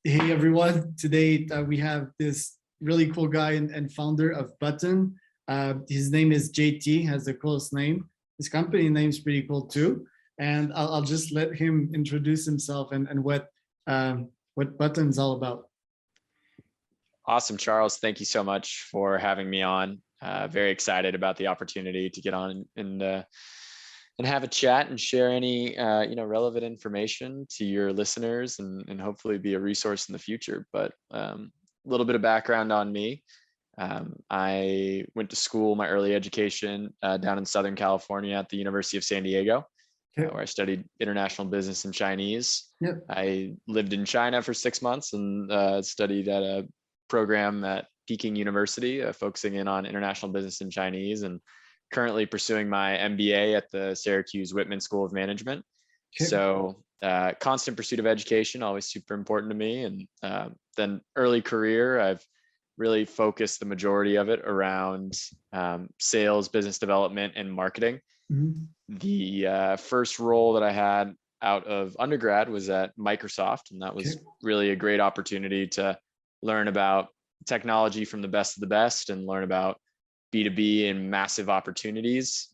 Hey everyone, today we have this really cool guy and founder of Button. His name is JT, has the coolest name. His company name's pretty cool too. And I'll just let him introduce himself and what Button's all about. Awesome, Charles. Thank you so much for having me on. Very excited about the opportunity to get on and have a chat and share any relevant information to your listeners and hopefully be a resource in the future. But a little bit of background on me. I went to school, my early education down in Southern California at the University of San Diego, where I studied international business and Chinese. Yep. I lived in China for 6 months and studied at a program at Peking University, focusing in on international business and Chinese, and currently pursuing my MBA at the Syracuse Whitman School of Management. Okay. So constant pursuit of education, always super important to me. And then early career, I've really focused the majority of it around sales, business development, and marketing. Mm-hmm. The first role that I had out of undergrad was at Microsoft, and that was really a great opportunity to learn about technology from the best and learn about B2B and massive opportunities.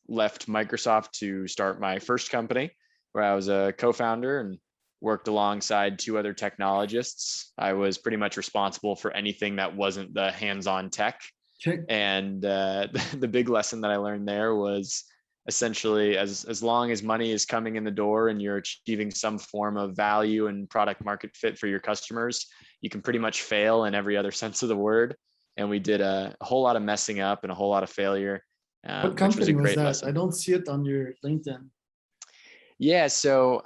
Left Microsoft to start my first company, where I was a co-founder and worked alongside 2 other technologists. I was pretty much responsible for anything that wasn't the hands-on tech. Okay. And the big lesson that I learned there was essentially as long as money is coming in the door and you're achieving some form of value and product market fit for your customers, you can pretty much fail in every other sense of the word. And we did a whole lot of messing up and a whole lot of failure. What company was that? Lesson. I don't see it on your LinkedIn. Yeah, so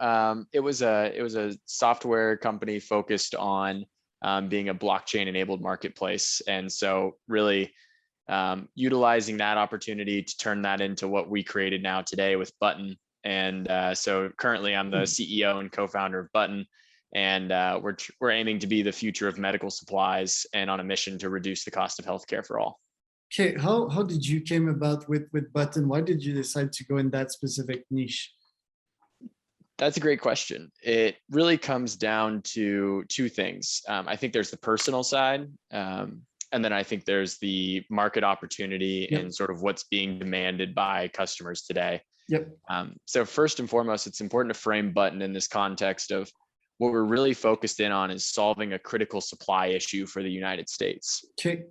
it was a software company focused on being a blockchain-enabled marketplace, and so really utilizing that opportunity to turn that into what we created now today with Button. And so currently, I'm the CEO and co-founder of Button. And we're aiming to be the future of medical supplies and on a mission to reduce the cost of healthcare for all. Okay, how did you came about with Button? Why did you decide to go in that specific niche? That's a great question. It really comes down to 2 things. I think there's the personal side, and then I think there's the market opportunity and sort of what's being demanded by customers today. Yep. So first and foremost, it's important to frame Button in this context of what we're really focused in on is solving a critical supply issue for the United States. Okay.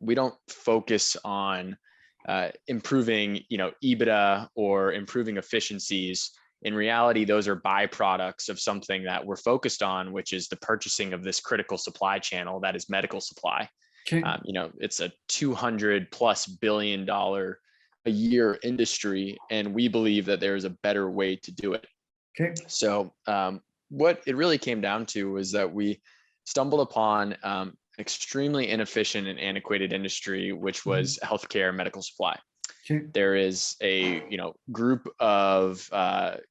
We don't focus on improving, EBITDA or improving efficiencies. In reality, those are byproducts of something that we're focused on, which is the purchasing of this critical supply channel that is medical supply. Okay. It's a $200+ billion a year industry, and we believe that there is a better way to do it. Okay. So what it really came down to was that we stumbled upon an extremely inefficient and antiquated industry, which was healthcare medical supply. Okay. There is a group of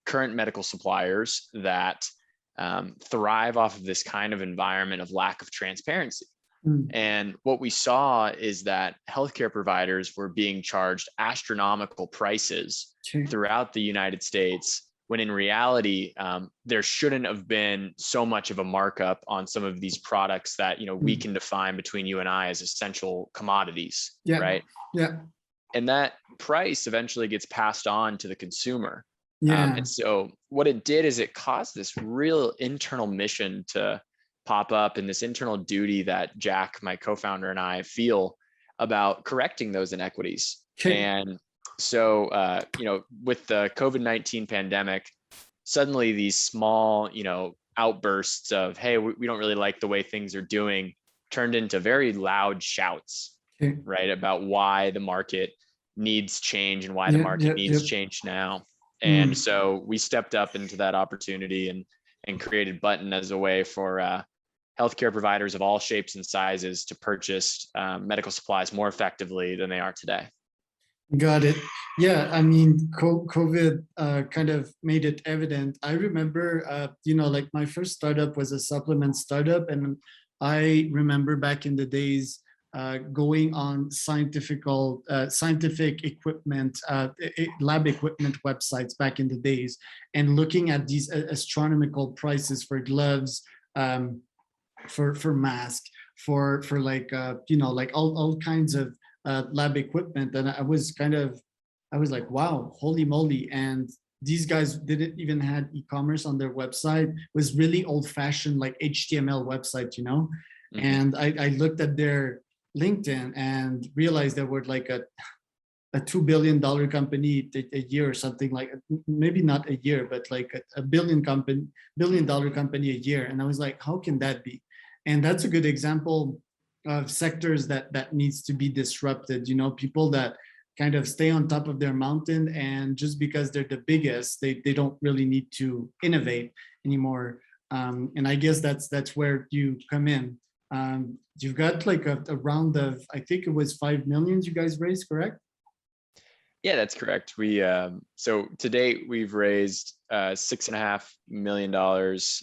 current medical suppliers that thrive off of this kind of environment of lack of transparency. And what we saw is that healthcare providers were being charged astronomical prices throughout the United States, when in reality, there shouldn't have been so much of a markup on some of these products that we can define between you and I as essential commodities, right? Yeah. And that price eventually gets passed on to the consumer. Yeah. And so what it did is it caused this real internal mission to pop up, and this internal duty that Jack, my co-founder, and I feel about correcting those inequities. Okay. And so, with the COVID-19 pandemic, suddenly these small, outbursts of, hey, we don't really like the way things are doing, turned into very loud shouts, right, about why the market needs change and why the market needs change now. And so we stepped up into that opportunity and created Button as a way for healthcare providers of all shapes and sizes to purchase medical supplies more effectively than they are today. Got it. Yeah, I mean, COVID kind of made it evident. I remember, like my first startup was a supplement startup, and I remember back in the days going on scientific equipment, lab equipment websites back in the days, and looking at these astronomical prices for gloves, for mask, for like like all kinds of lab equipment. And I was like, wow, holy moly. And these guys didn't even had e-commerce on their website. It was really old-fashioned like HTML website, And I looked at their LinkedIn and realized they were like a $2 billion company a year or something, like maybe not a year, but like a $1 billion company a year. And I was like, how can that be? And that's a good example of sectors that needs to be disrupted. People that kind of stay on top of their mountain, and just because they're the biggest, they don't really need to innovate anymore. And I guess that's where you come in. You've got like a round of, I think it was 5 million you guys raised, correct? Yeah, that's correct. So to date we've raised $6.5 million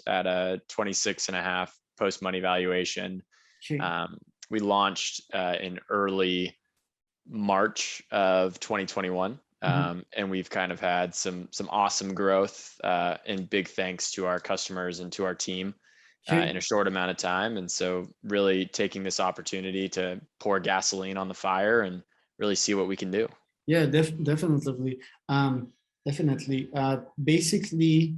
at a 26.5 post money valuation. Okay. We launched in early March of 2021, and we've kind of had some awesome growth, and big thanks to our customers and to our team in a short amount of time. And so really taking this opportunity to pour gasoline on the fire and really see what we can do. Yeah, definitely. Definitely. Basically,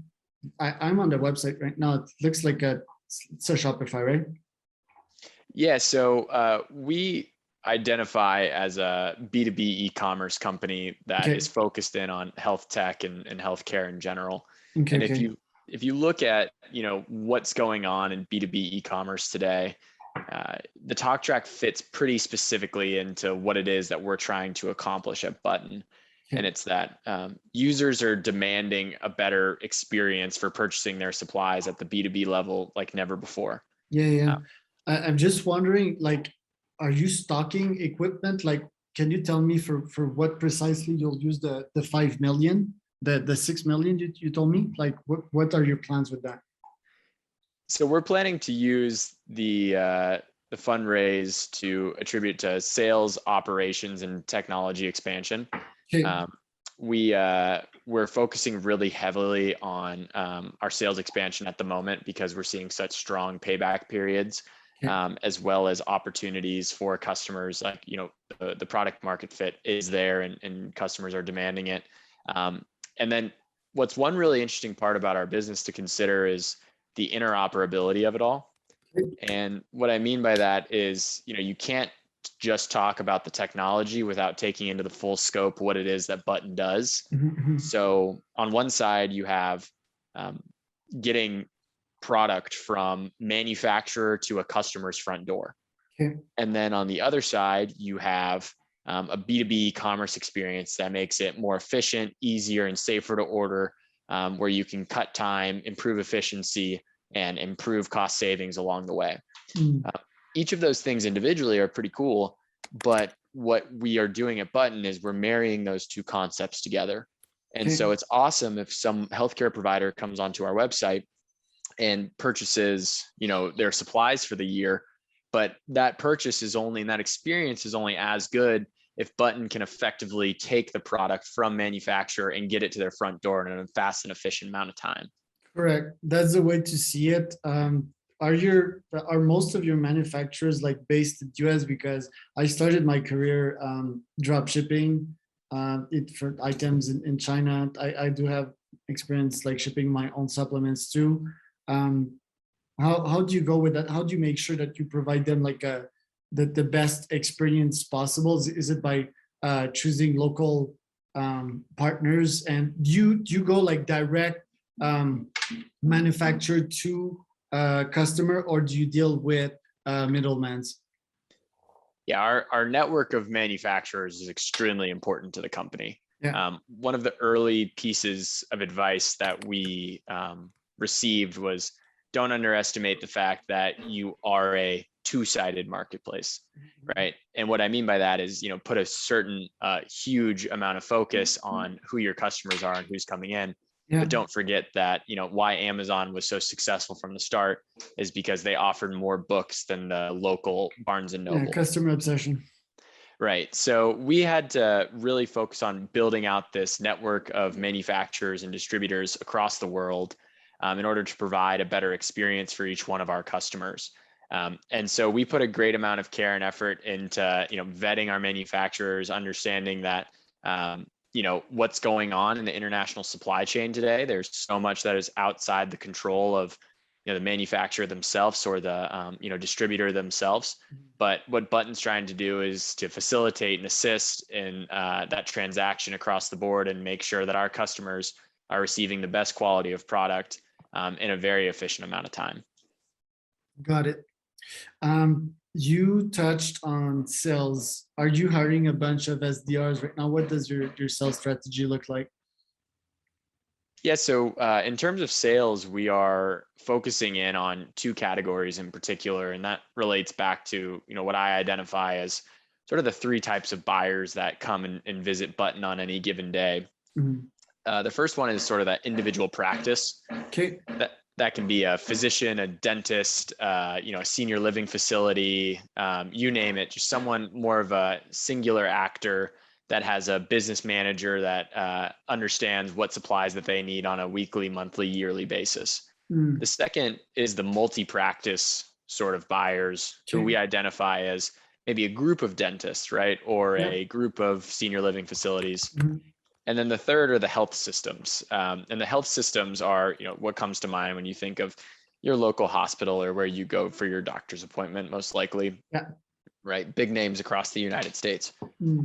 I'm on the website right now. It looks like it's a Shopify, right? Yeah, so we identify as a B2B e-commerce company that is focused in on health tech and healthcare in general. And if you look at what's going on in B2B e-commerce today, the talk track fits pretty specifically into what it is that we're trying to accomplish at Button. And it's that users are demanding a better experience for purchasing their supplies at the B2B level like never before. Yeah. I'm just wondering, like, are you stocking equipment? Like, can you tell me for what precisely you'll use the 5 million, the 6 million you told me? Like, what are your plans with that? So we're planning to use the fundraise to attribute to sales, operations, and technology expansion. We're focusing really heavily on our sales expansion at the moment because we're seeing such strong payback periods, as well as opportunities for customers. Like the product market fit is there, and customers are demanding it. And then what's one really interesting part about our business to consider is the interoperability of it all. And what I mean by that is, you can't just talk about the technology without taking into the full scope what it is that Button does. So on one side, you have getting product from manufacturer to a customer's front door. And then on the other side, you have a B2B commerce experience that makes it more efficient, easier, and safer to order, where you can cut time, improve efficiency, and improve cost savings along the way. Each of those things individually are pretty cool, but what we are doing at Button is we're marrying those two concepts together. And so it's awesome if some healthcare provider comes onto our website and purchases, their supplies for the year, but that purchase is only, and that experience is only as good if Button can effectively take the product from manufacturer and get it to their front door in a fast and efficient amount of time. Correct. That's the way to see it. Are most of your manufacturers like based in US? Because I started my career drop shipping for items in China. I do have experience like shipping my own supplements too. How do you go with that? How do you make sure that you provide them like the best experience possible? Is it by choosing local partners? And do you go like direct manufacturer to customer, or do you deal with middlemen? Yeah, our network of manufacturers is extremely important to the company. One of the early pieces of advice that we received was, don't underestimate the fact that you are a two-sided marketplace, right? And what I mean by that is, put a certain huge amount of focus on who your customers are and who's coming in. But don't forget that, why Amazon was so successful from the start is because they offered more books than the local Barnes and Noble. Customer obsession. Right. So we had to really focus on building out this network of manufacturers and distributors across the world. in order to provide a better experience for each one of our customers. And so we put a great amount of care and effort into, vetting our manufacturers, understanding that, what's going on in the international supply chain today. There's so much that is outside the control of, the manufacturer themselves or the, distributor themselves. But what Button's trying to do is to facilitate and assist in that transaction across the board and make sure that our customers are receiving the best quality of product in a very efficient amount of time. Got it. You touched on sales. Are you hiring a bunch of SDRs right now? What does your sales strategy look like? Yeah, so in terms of sales, we are focusing in on two categories in particular, and that relates back to what I identify as sort of the three types of buyers that come and visit Button on any given day. Mm-hmm. The first one is sort of that individual practice. Okay. That can be a physician, a dentist, a senior living facility, you name it, just someone more of a singular actor that has a business manager that understands what supplies that they need on a weekly, monthly, yearly basis. The second is the multi-practice sort of buyers who we identify as maybe a group of dentists, right? Or a group of senior living facilities. And then the third are the health systems. And the health systems are, what comes to mind when you think of your local hospital or where you go for your doctor's appointment, most likely. Yeah. Right? Big names across the United States.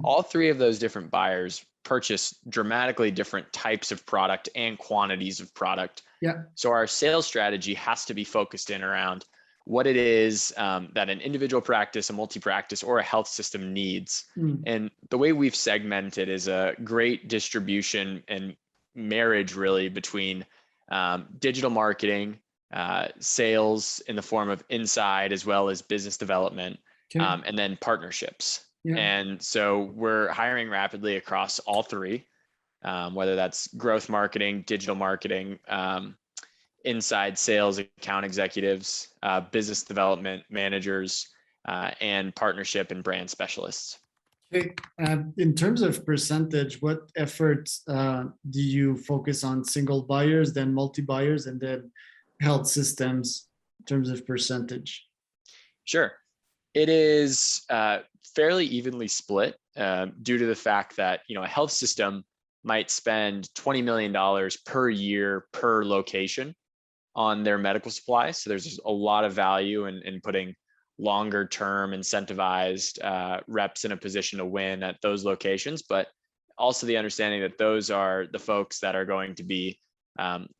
All three of those different buyers purchase dramatically different types of product and quantities of product. Yeah. So our sales strategy has to be focused in around what it is that an individual practice, a multi-practice, or a health system needs. And the way we've segmented is a great distribution and marriage really between digital marketing, sales in the form of inside as well as business development, and then partnerships. Yeah. And so we're hiring rapidly across all three, whether that's growth marketing, digital marketing, inside sales, account executives, business development managers, and partnership and brand specialists. Okay. In terms of percentage, what efforts do you focus on single buyers, then multi-buyers, and then health systems in terms of percentage? Sure. It is fairly evenly split due to the fact that, a health system might spend $20 million per year per location on their medical supplies. So there's a lot of value in putting longer term incentivized reps in a position to win at those locations, but also the understanding that those are the folks that are going to be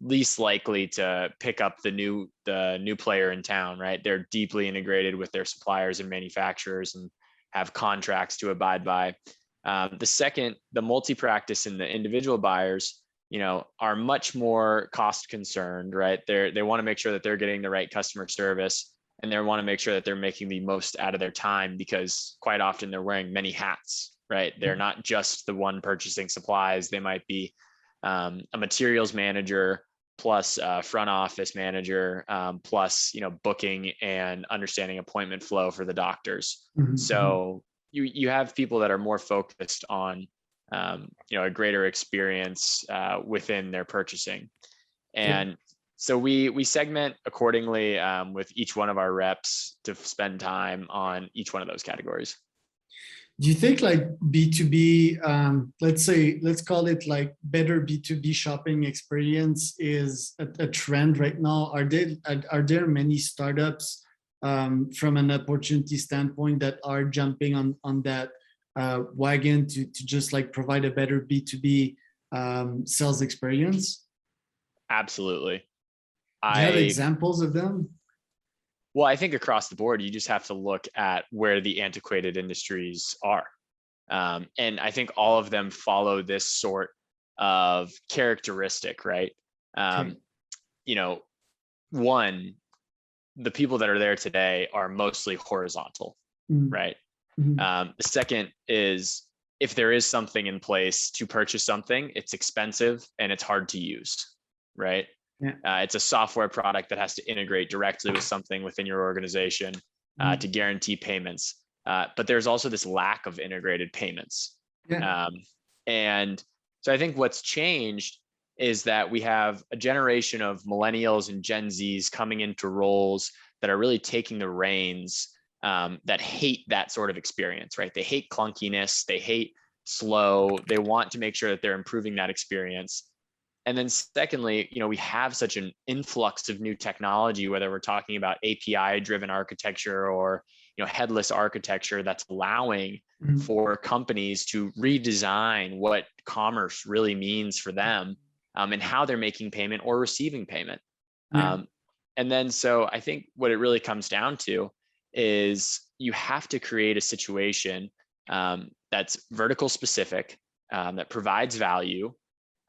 least likely to pick up the new player in town, right? They're deeply integrated with their suppliers and manufacturers and have contracts to abide by. The second, the multi-practice and the individual buyers, are much more cost concerned, right? They want to make sure that they're getting the right customer service, and they want to make sure that they're making the most out of their time, because quite often they're wearing many hats, right? They're not just the one purchasing supplies. They might be a materials manager plus a front office manager, plus, booking and understanding appointment flow for the doctors. So you have people that are more focused on a greater experience within their purchasing. And so we segment accordingly with each one of our reps to spend time on each one of those categories. Do you think like B2B, let's call it like better B2B shopping experience is a trend right now? Are there many startups from an opportunity standpoint that are jumping on that wagon to just like provide a better B2B sales experience? Absolutely. Do you have examples of them? Well, I think across the board, you just have to look at where the antiquated industries are. And I think all of them follow this sort of characteristic, right? One, the people that are there today are mostly horizontal, right? The second is, if there is something in place to purchase something, it's expensive and it's hard to use, right? It's a software product that has to integrate directly with something within your organization to guarantee payments. But there's also this lack of integrated payments. And so I think what's changed is that we have a generation of millennials and Gen Zs coming into roles that are really taking the reins, that hate that sort of experience, right? They hate clunkiness, they hate slow, they want to make sure that they're improving that experience. And then secondly, we have such an influx of new technology, whether we're talking about API driven architecture or headless architecture, that's allowing for companies to redesign what commerce really means for them, and how they're making payment or receiving payment. Yeah. And then so I think what it really comes down to is you have to create a situation that's vertical specific, that provides value,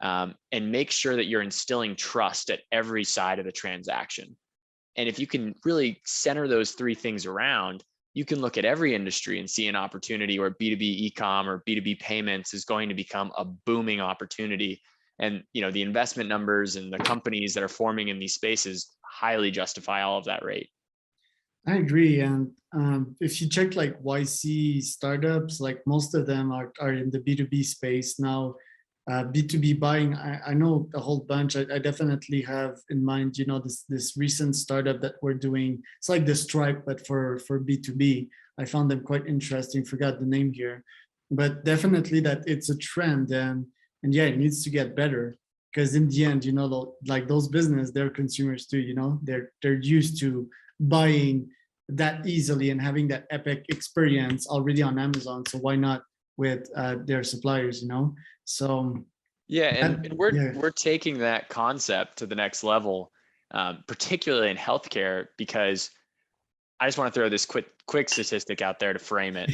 and make sure that you're instilling trust at every side of the transaction. And if you can really center those three things around, you can look at every industry and see an opportunity where B2B e-com or B2B payments is going to become a booming opportunity. And the investment numbers and the companies that are forming in these spaces highly justify all of that rate. I agree. And if you check like YC startups, like most of them are in the B2B space now. B2B buying, I know a whole bunch. I definitely have in mind, this recent startup that we're doing. It's like the Stripe, but for B2B. I found them quite interesting. Forgot the name here, but definitely that it's a trend, and yeah, it needs to get better, because in the end, like those business, they're consumers too. They're used to buying that easily and having that epic experience already on Amazon. So why not with their suppliers? So yeah, and we're taking that concept to the next level, particularly in healthcare, because I just want to throw this quick statistic out there to frame it.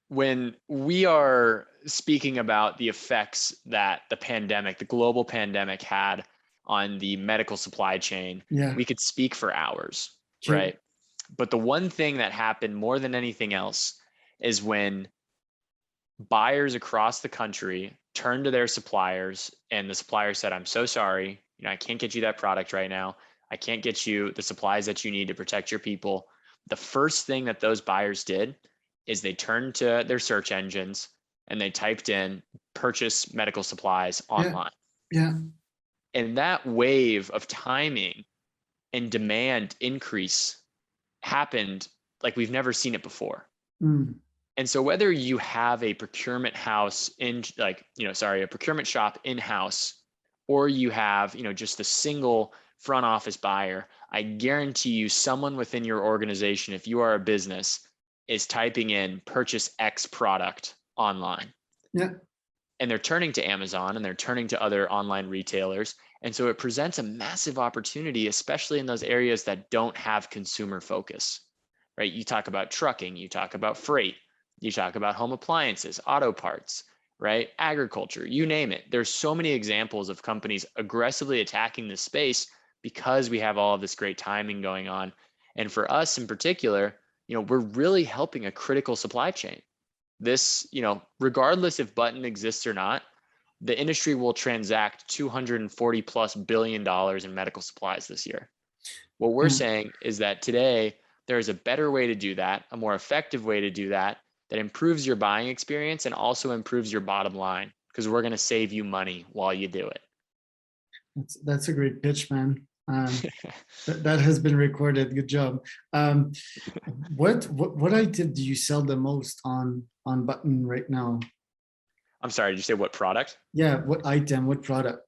When we are speaking about the effects that the global pandemic had on the medical supply chain, we could speak for hours, right? But the one thing that happened more than anything else is when buyers across the country turned to their suppliers, and the supplier said, "I'm so sorry, I can't get you that product right now. I can't get you the supplies that you need to protect your people." The first thing that those buyers did is they turned to their search engines and they typed in "purchase medical supplies online." Yeah. And that wave of timing and demand increase happened like we've never seen it before. And so whether you have a procurement house a procurement shop in-house, or you have, just a single front office buyer, I guarantee you someone within your organization, if you are a business, is typing in "purchase X product online." Yeah. And they're turning to Amazon and they're turning to other online retailers. And so it presents a massive opportunity, especially in those areas that don't have consumer focus, right? You talk about trucking, you talk about freight, you talk about home appliances, auto parts, right? Agriculture, you name it. There's so many examples of companies aggressively attacking this space because we have all of this great timing going on. And for us in particular, we're really helping a critical supply chain. This, regardless if Button exists or not, the industry will transact $240+ billion in medical supplies this year. What we're saying is that today there is a better way to do that, a more effective way to do that, that improves your buying experience and also improves your bottom line, because we're going to save you money while you do it. That's a great pitch, man. That has been recorded. Good job. What item do you sell the most on Button right now? I'm sorry, did you say what product? Yeah, what item, what product?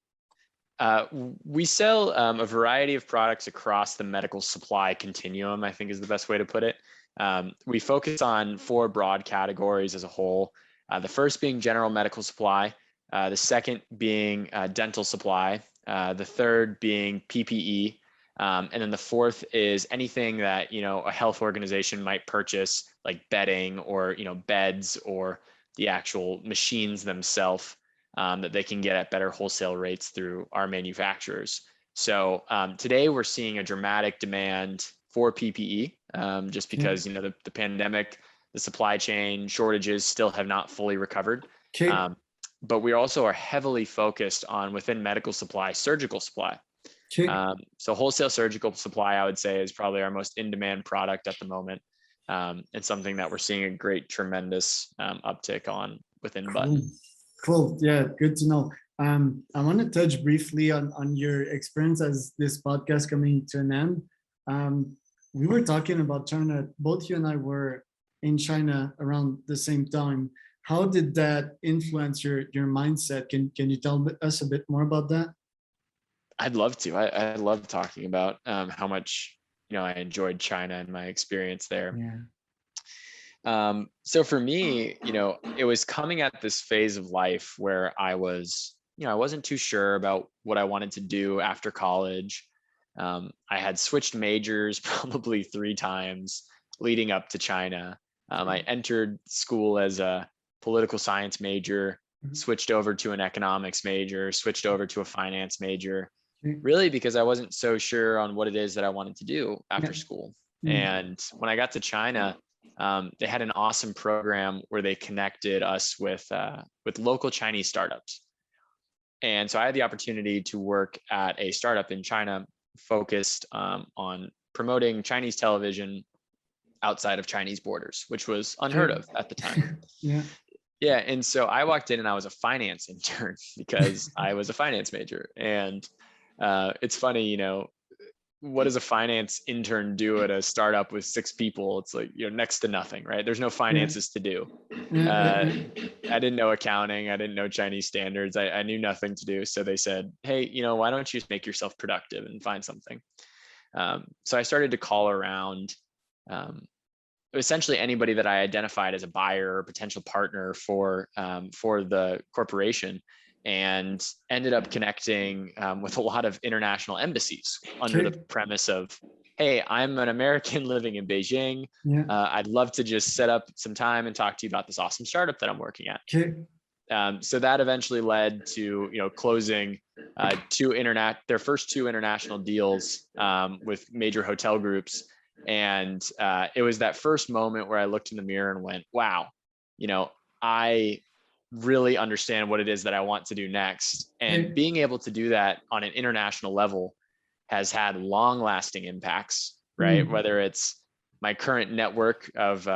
We sell a variety of products across the medical supply continuum, I think is the best way to put it. We focus on 4 broad categories as a whole. The first being general medical supply, the second being dental supply, the third being PPE, and then the fourth is anything that a health organization might purchase, like bedding or beds or the actual machines themselves, that they can get at better wholesale rates through our manufacturers. So today we're seeing a dramatic demand for PPE, just because the pandemic, the supply chain shortages still have not fully recovered. But we also are heavily focused on, within medical supply, surgical supply. So wholesale surgical supply, I would say, is probably our most in-demand product at the moment, and something that we're seeing a great, tremendous uptick on within Button. Cool. Yeah, good to know. I want to touch briefly on your experience as this podcast coming to an end. We were talking about China. Both you and I were in China around the same time. How did that influence your mindset? Can you tell us a bit more about that? I'd love to. I love talking about how much I enjoyed China and my experience there. Yeah. So for me, it was coming at this phase of life where I was, I wasn't too sure about what I wanted to do after college. I had switched majors probably 3 times leading up to China. I entered school as a political science major, switched over to an economics major, switched over to a finance major, really because I wasn't so sure on what it is that I wanted to do after school. And when I got to China, they had an awesome program where they connected us with local Chinese startups. And so I had the opportunity to work at a startup in China focused on promoting Chinese television outside of Chinese borders, which was unheard of at the time. Yeah. And so I walked in and I was a finance intern because I was a finance major. And it's funny, what does a finance intern do at a startup with 6 people? It's like, next to nothing, right? There's no finances to do. I didn't know accounting. I didn't know Chinese standards. I knew nothing to do. So they said, hey, why don't you just make yourself productive and find something? So I started to call around essentially anybody that I identified as a buyer or potential partner for the corporation, and ended up connecting with a lot of international embassies under the premise of, hey, I'm an American living in Beijing. I'd love to just set up some time and talk to you about this awesome startup that I'm working at. So that eventually led to closing their first 2 international deals with major hotel groups. And it was that first moment where I looked in the mirror and went, wow, I really understand what it is that I want to do next. And being able to do that on an international level has had long lasting impacts, right? Whether it's my current network of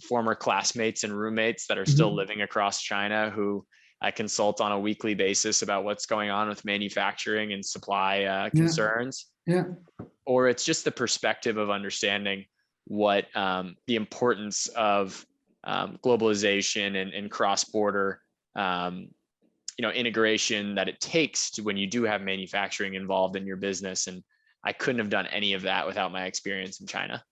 former classmates and roommates that are still living across China, who I consult on a weekly basis about what's going on with manufacturing and supply concerns. Or it's just the perspective of understanding what the importance of globalization and cross-border integration that it takes to when you do have manufacturing involved in your business. And I couldn't have done any of that without my experience in China.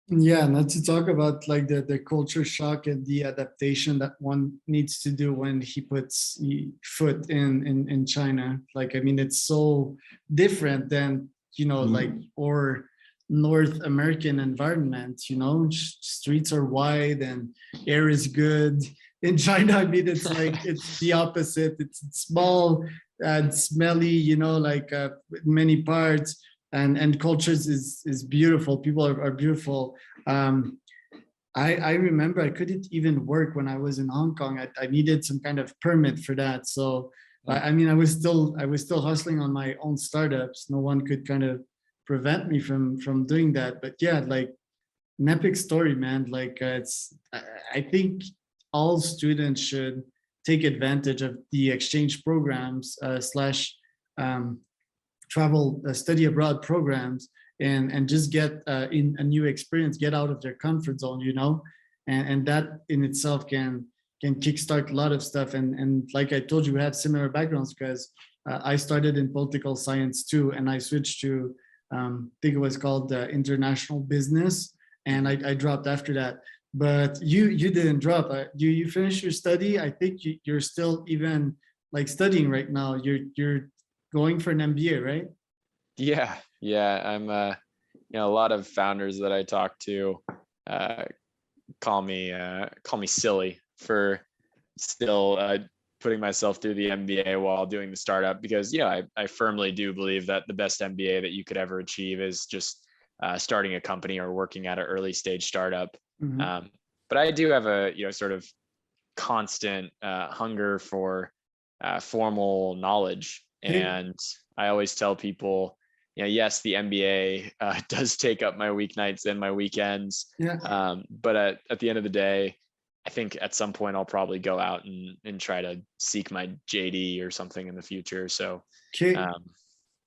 Yeah, not to talk about like the culture shock and the adaptation that one needs to do when he puts foot in China. Like, I mean, it's so different than, like, or North American environment, streets are wide and air is good. In China, I mean, it's like, it's the opposite. It's small and smelly, like many parts. And cultures is beautiful. People are beautiful. I remember I couldn't even work when I was in Hong Kong. I needed some kind of permit for that. So I mean, I was still hustling on my own startups. No one could kind of prevent me from doing that. But yeah, like an epic story, man. Like I think all students should take advantage of the exchange programs slash travel study abroad programs and just get in a new experience, get out of their comfort zone, and that in itself can kickstart a lot of stuff. And like I told you, we have similar backgrounds because I started in political science too, and I switched to I think it was called international business, and I dropped after that. But you didn't drop. You finished your study. I think you're still even like studying right now. You're going for an MBA, right? Yeah. I'm a lot of founders that I talk to call me silly for still putting myself through the MBA while doing the startup, because I firmly do believe that the best MBA that you could ever achieve is just starting a company or working at an early stage startup. But I do have a sort of constant hunger for formal knowledge, and I always tell people, yes, the MBA does take up my weeknights and my weekends. But at the end of the day, I think at some point I'll probably go out and try to seek my JD or something in the future. So Okay. um,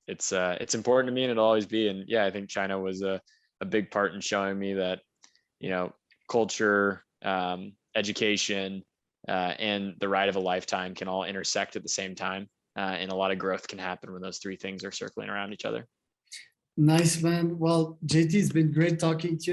it's important to me, and it'll always be. And yeah, I think China was a big part in showing me that, you know, culture, education, and the ride of a lifetime can all intersect at the same time. And a lot of growth can happen when those three things are circling around each other. Nice, man. Well, JT, it's been great talking to you.